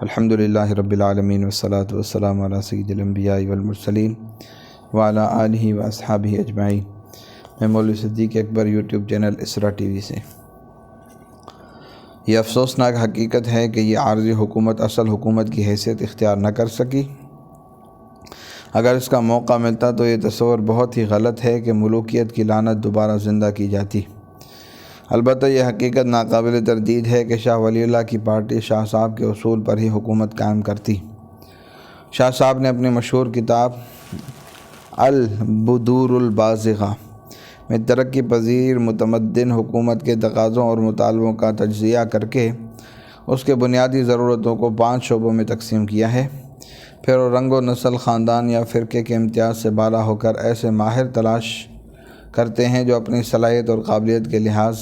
الحمدللہ رب العالمین والصلاة والسلام علی سید الانبیاء والمرسلین وعلی آلہ واصحابہ اجمعین۔ میں مولوی صدیق اکبر یوٹیوب چینل اسرا ٹی وی سے۔ یہ افسوسناک حقیقت ہے کہ یہ عارضی حکومت اصل حکومت کی حیثیت اختیار نہ کر سکی۔ اگر اس کا موقع ملتا تو یہ تصور بہت ہی غلط ہے کہ ملوکیت کی لعنت دوبارہ زندہ کی جاتی۔ البتہ یہ حقیقت ناقابل تردید ہے کہ شاہ ولی اللہ کی پارٹی شاہ صاحب کے اصول پر ہی حکومت قائم کرتی۔ شاہ صاحب نے اپنی مشہور کتاب البدور البازغہ میں ترقی پذیر متمدن حکومت کے تقاضوں اور مطالبوں کا تجزیہ کر کے اس کے بنیادی ضرورتوں کو 5 شعبوں میں تقسیم کیا ہے۔ پھر وہ رنگ و نسل، خاندان یا فرقے کے امتیاز سے بالا ہو کر ایسے ماہر تلاش کرتے ہیں جو اپنی صلاحیت اور قابلیت کے لحاظ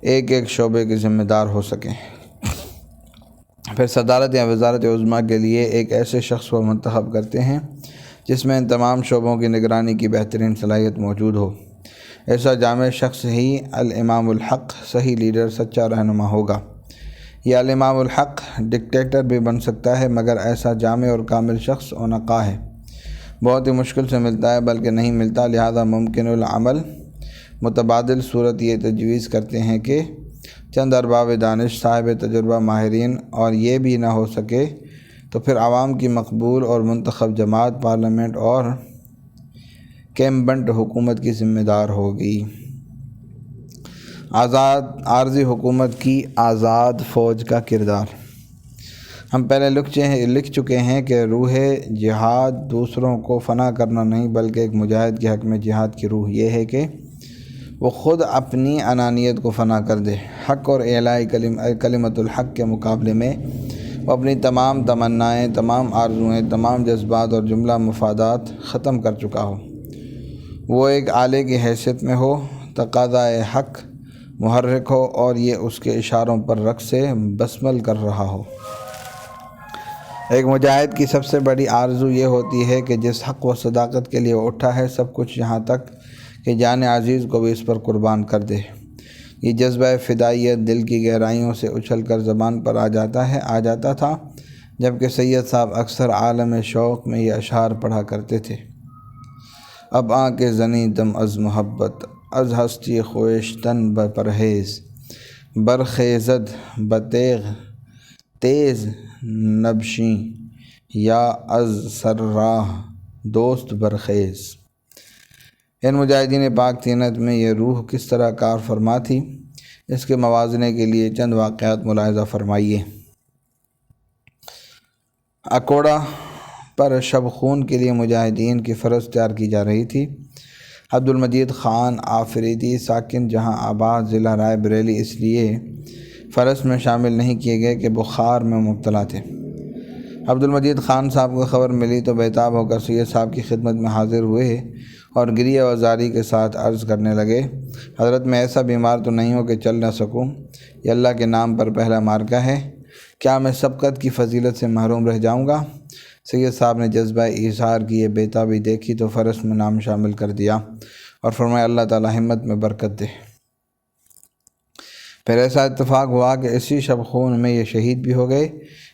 ایک ایک شعبے کے ذمہ دار ہو سکیں۔ پھر صدارت یا وزارت عظمیٰ کے لیے ایک ایسے شخص کو منتخب کرتے ہیں جس میں ان تمام شعبوں کی نگرانی کی بہترین صلاحیت موجود ہو۔ ایسا جامع شخص ہی الامام الحق، صحیح لیڈر، سچا رہنما ہوگا۔ یہ الامام الحق ڈکٹیٹر بھی بن سکتا ہے، مگر ایسا جامع اور کامل شخص عنقا ہے بہت ہی مشکل سے ملتا ہے، بلکہ نہیں ملتا۔ لہذا ممکن العمل متبادل صورت یہ تجویز کرتے ہیں کہ چند ارباب دانش، صاحب تجربہ، ماہرین، اور یہ بھی نہ ہو سکے تو پھر عوام کی مقبول اور منتخب جماعت پارلیمنٹ اور کیمبنٹ حکومت کی ذمہ دار ہوگی۔ عارضی حکومت کی آزاد فوج کا کردار۔ ہم پہلے لکھ چکے ہیں کہ روح جہاد دوسروں کو فنا کرنا نہیں، بلکہ ایک مجاہد کے حق میں جہاد کی روح یہ ہے کہ وہ خود اپنی انانیت کو فنا کر دے۔ حق اور اعلاء کلمت الحق کے مقابلے میں وہ اپنی تمام تمنائیں، تمام آرزوئیں، تمام جذبات اور جملہ مفادات ختم کر چکا ہو۔ وہ ایک آلے کی حیثیت میں ہو، تقاضائے حق محرک ہو اور یہ اس کے اشاروں پر رقص سے بسمل کر رہا ہو۔ ایک مجاہد کی سب سے بڑی آرزو یہ ہوتی ہے کہ جس حق و صداقت کے لیے وہ اٹھا ہے، سب کچھ یہاں تک کہ جان عزیز کو بھی اس پر قربان کر دے۔ یہ جذبہ فدائیت دل کی گہرائیوں سے اچھل کر زبان پر آ جاتا تھا، جبکہ سید صاحب اکثر عالم شوق میں یہ اشعار پڑھا کرتے تھے۔ اب آنکھ زنی دم از محبت، از ہستی خویشتن بپرہیز، برخیزد بتیغ تیز نبشیں، یا از سر راہ دوست برخیز۔ ان مجاہدین پاک تینت میں یہ روح کس طرح کار فرما تھی، اس کے موازنے کے لیے چند واقعات ملاحظہ فرمائیے۔ اکوڑا پر شب خون کے لیے مجاہدین کی فرض تیار کی جا رہی تھی۔ عبد المجید خان آفریدی، ساکن جہاں آباد، ضلع رائے بریلی، اس لیے فرض میں شامل نہیں کیے گئے کہ بخار میں مبتلا تھے۔ عبد المجید خان صاحب کو خبر ملی تو بیتاب ہو کر سید صاحب کی خدمت میں حاضر ہوئے اور گریہ وزاری کے ساتھ عرض کرنے لگے، حضرت میں ایسا بیمار تو نہیں ہوں کہ چل نہ سکوں، یہ اللہ کے نام پر پہلا مارکہ ہے، کیا میں سبقت کی فضیلت سے محروم رہ جاؤں گا؟ سید صاحب نے جذبہ ایثار کی یہ بیتابی دیکھی تو فرض میں نام شامل کر دیا اور فرمایا اللہ تعالی ہمت میں برکت دے۔ پھر ایسا اتفاق ہوا کہ اسی شب خون میں یہ شہید بھی ہو گئے،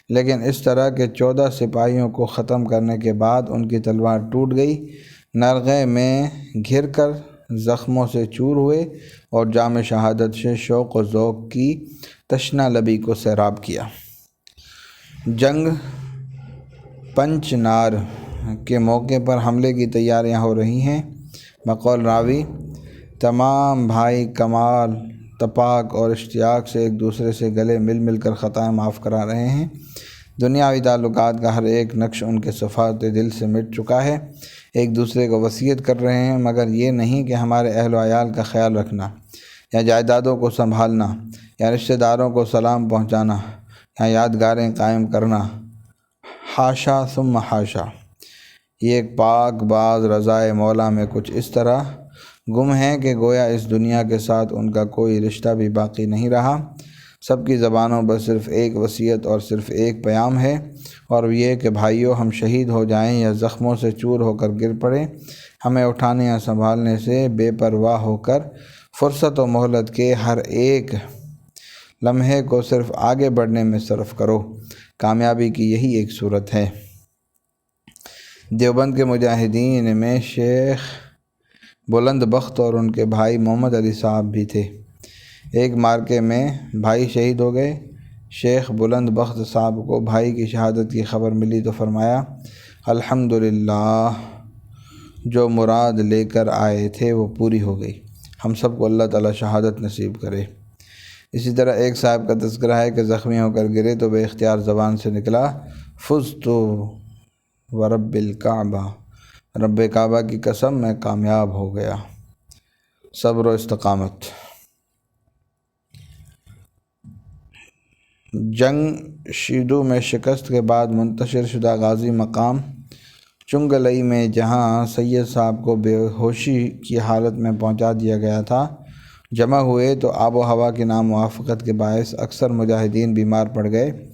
لیکن اس طرح کہ 14 سپاہیوں کو ختم کرنے کے بعد ان کی تلوار ٹوٹ گئی، نرغے میں گھر کر زخموں سے چور ہوئے اور جام شہادت سے شوق و ذوق کی تشنہ لبی کو سیراب کیا۔ جنگ پنچ نار کے موقع پر حملے کی تیاریاں ہو رہی ہیں۔ بقول راوی تمام بھائی کمال تپاک اور اشتیاق سے ایک دوسرے سے گلے مل کر خطائیں معاف کرا رہے ہیں۔ دنیاوی تعلقات کا ہر ایک نقش ان کے صفحات دل سے مٹ چکا ہے، ایک دوسرے کو وصیت کر رہے ہیں، مگر یہ نہیں کہ ہمارے اہل و عیال کا خیال رکھنا، یا جائیدادوں کو سنبھالنا، یا رشتہ داروں کو سلام پہنچانا، یا یادگاریں قائم کرنا۔ حاشا ثم حاشا، یہ ایک پاک باز رضائے مولا میں کچھ اس طرح گم ہیں کہ گویا اس دنیا کے ساتھ ان کا کوئی رشتہ بھی باقی نہیں رہا۔ سب کی زبانوں پر صرف ایک وصیت اور صرف ایک پیام ہے، اور یہ کہ بھائیو، ہم شہید ہو جائیں یا زخموں سے چور ہو کر گر پڑیں، ہمیں اٹھانے یا سنبھالنے سے بے پرواہ ہو کر فرصت و مہلت کے ہر ایک لمحے کو صرف آگے بڑھنے میں صرف کرو۔ کامیابی کی یہی ایک صورت ہے۔ دیوبند کے مجاہدین میں شیخ بلند بخت اور ان کے بھائی محمد علی صاحب بھی تھے۔ ایک مارکے میں بھائی شہید ہو گئے۔ شیخ بلند بخت صاحب کو بھائی کی شہادت کی خبر ملی تو فرمایا، الحمدللہ، جو مراد لے کر آئے تھے وہ پوری ہو گئی۔ ہم سب کو اللہ تعالی شہادت نصیب کرے۔ اسی طرح ایک صاحب کا تذکرہ ہے کہ زخمی ہو کر گرے تو بے اختیار زبان سے نکلا، فزت ورب الکعبہ، رب کعبہ کی قسم میں کامیاب ہو گیا۔ صبر و استقامت۔ جنگ شیدو میں شکست کے بعد منتشر شدہ غازی مقام چنگلئی میں جہاں سید صاحب کو بے ہوشی کی حالت میں پہنچا دیا گیا تھا، جمع ہوئے تو آب و ہوا کی ناموافقت کے باعث اکثر مجاہدین بیمار پڑ گئے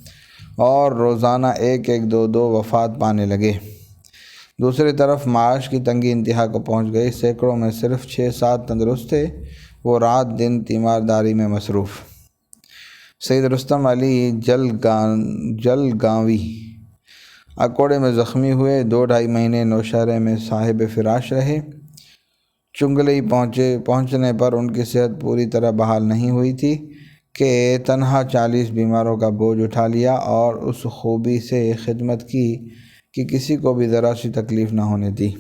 اور روزانہ ایک ایک دو دو وفات پانے لگے۔ دوسری طرف معاش کی تنگی انتہا کو پہنچ گئی۔ سینکڑوں میں صرف 6-7 تندرست تھے، وہ رات دن تیمارداری میں مصروف۔ سید رستم علی جلگاوی اکوڑے میں زخمی ہوئے، 2-2.5 مہینے نوشہرے میں صاحب فراش رہے۔ چنگلئی پہنچنے پر ان کی صحت پوری طرح بحال نہیں ہوئی تھی کہ تنہا 40 بیماروں کا بوجھ اٹھا لیا اور اس خوبی سے خدمت کی کہ کسی کو بھی ذرا سی تکلیف نہ ہونے دی۔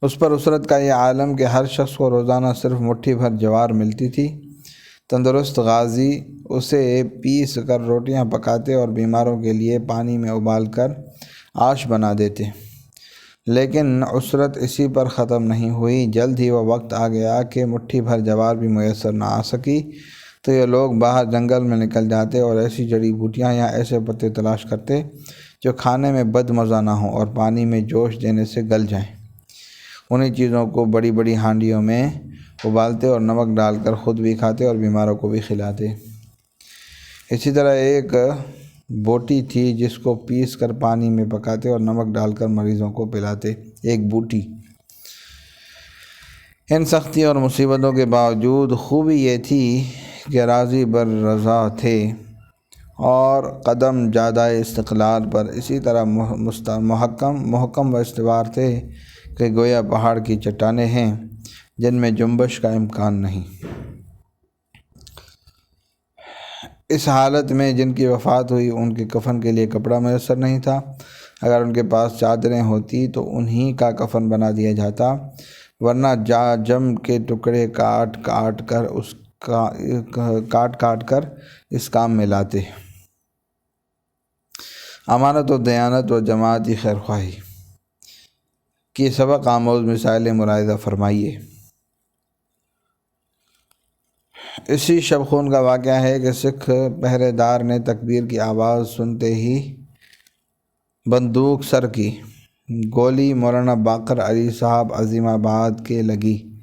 اس پر اسرت کا یہ عالم کہ ہر شخص کو روزانہ صرف مٹھی بھر جوار ملتی تھی۔ تندرست غازی اسے پیس کر روٹیاں پکاتے اور بیماروں کے لیے پانی میں ابال کر آش بنا دیتے، لیکن اسرت اسی پر ختم نہیں ہوئی۔ جلد ہی وہ وقت آ گیا کہ مٹھی بھر جوار بھی میسر نہ آ سکی تو یہ لوگ باہر جنگل میں نکل جاتے اور ایسی جڑی بوٹیاں یا ایسے پتے تلاش کرتے جو کھانے میں بد مزہ نہ ہوں اور پانی میں جوش دینے سے گل جائیں۔ انہی چیزوں کو بڑی بڑی ہانڈیوں میں ابالتے اور نمک ڈال کر خود بھی کھاتے اور بیماروں کو بھی کھلاتے۔ اسی طرح ایک بوٹی تھی جس کو پیس کر پانی میں پکاتے اور نمک ڈال کر مریضوں کو پلاتے۔ ایک بوٹی۔ ان سختی اور مصیبتوں کے باوجود خوبی یہ تھی کہ راضی بر رضا تھے اور قدم جادۂ استقلال پر اسی طرح محکم و استوار تھے کہ گویا پہاڑ کی چٹانیں ہیں جن میں جنبش کا امکان نہیں۔ اس حالت میں جن کی وفات ہوئی ان کے کفن کے لیے کپڑا میسر نہیں تھا۔ اگر ان کے پاس چادریں ہوتی تو انہی کا کفن بنا دیا جاتا، ورنہ جم کے ٹکڑے کاٹ کاٹ کر اس کام میں لاتے۔ امانت و دیانت و جماعتی خیرخواہی کی سبق آموز مثالیں ملاحظہ فرمائیے۔ اسی شب خون کا واقعہ ہے کہ سکھ پہرے دار نے تکبیر کی آواز سنتے ہی بندوق سر کی۔ گولی مولانا باقر علی صاحب عظیم آباد کے لگی۔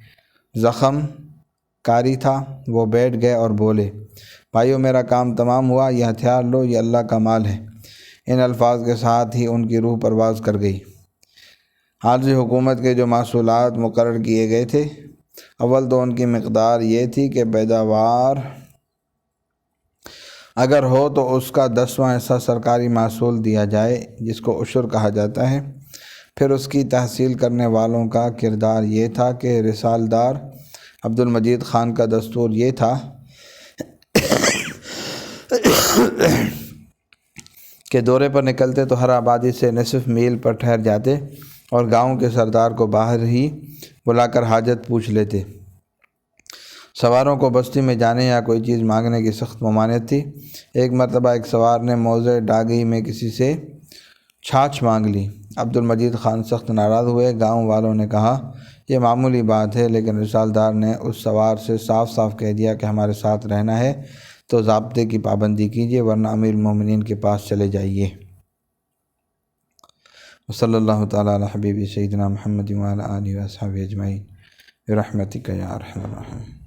زخم کاری تھا۔ وہ بیٹھ گئے اور بولے، بھائیو میرا کام تمام ہوا، یہ ہتھیار لو، یہ اللہ کا مال ہے۔ ان الفاظ کے ساتھ ہی ان کی روح پرواز کر گئی۔ عارضی حکومت کے جو محصولات مقرر کیے گئے تھے، اول تو ان کی مقدار یہ تھی کہ پیداوار اگر ہو تو اس کا 10واں حصہ سرکاری محصول دیا جائے جس کو عشر کہا جاتا ہے۔ پھر اس کی تحصیل کرنے والوں کا کردار یہ تھا کہ رسالدار عبد المجید خان کا دستور یہ تھا کہ دورے پر نکلتے تو ہر آبادی سے نصف میل پر ٹھہر جاتے اور گاؤں کے سردار کو باہر ہی بلا کر حاجت پوچھ لیتے۔ سواروں کو بستی میں جانے یا کوئی چیز مانگنے کی سخت ممانعت تھی۔ ایک مرتبہ ایک سوار نے موضع ڈاگئی میں کسی سے چھاچھ مانگ لی۔ عبد المجید خان سخت ناراض ہوئے۔ گاؤں والوں نے کہا یہ معمولی بات ہے، لیکن رسالدار نے اس سوار سے صاف صاف کہہ دیا کہ ہمارے ساتھ رہنا ہے تو ضابطے کی پابندی کیجیے ورنہ امیر المومنین کے پاس چلے جائیے۔ صلی اللہ تعالیٰ علی حبیبی سیدنا محمد وعلی آلہ و اصحابہ اجمعین برحمتک یا ارحم الراحمین۔